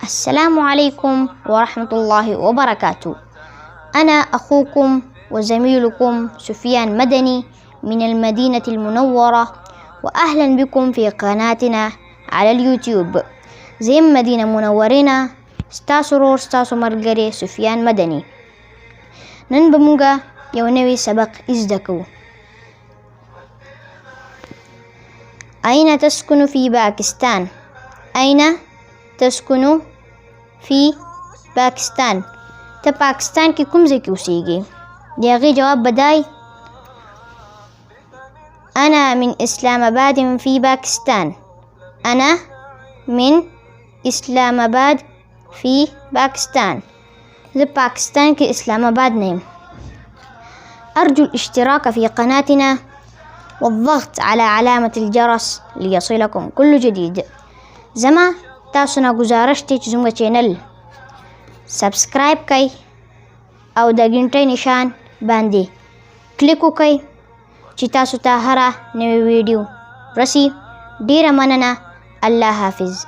السلام عليكم ورحمة الله وبركاته. أنا أخوكم وزميلكم سفيان مدني من المدينة المنورة، وأهلا بكم في قناتنا على اليوتيوب. زي مدينة منورنا ستاسرور ستاسو مرقري سفيان مدني. ننبمونغا يونوي سبق إزدكو. أين تسكن في باكستان؟ أين تسكن في باكستان؟ تا पाकिस्तान की कुम से क्यों सीगे? देगी जवाब بداي أنا من إسلام آباد في باكستان. أنا من إسلام آباد في باكستان. ذا باكستان की إسلام آباد نيم. أرجو الاشتراك في قناتنا والضغط على علامة الجرس ليصلكم كل جديد. زما تاسو نه گزارش ته چې زموږ چینل سبسکرایب کړئ او د غنټې نشان باندې کلیک وکړئ چې تاسو ته هره نوې ویډیو رسي. ډیره مننه. الله حافظ.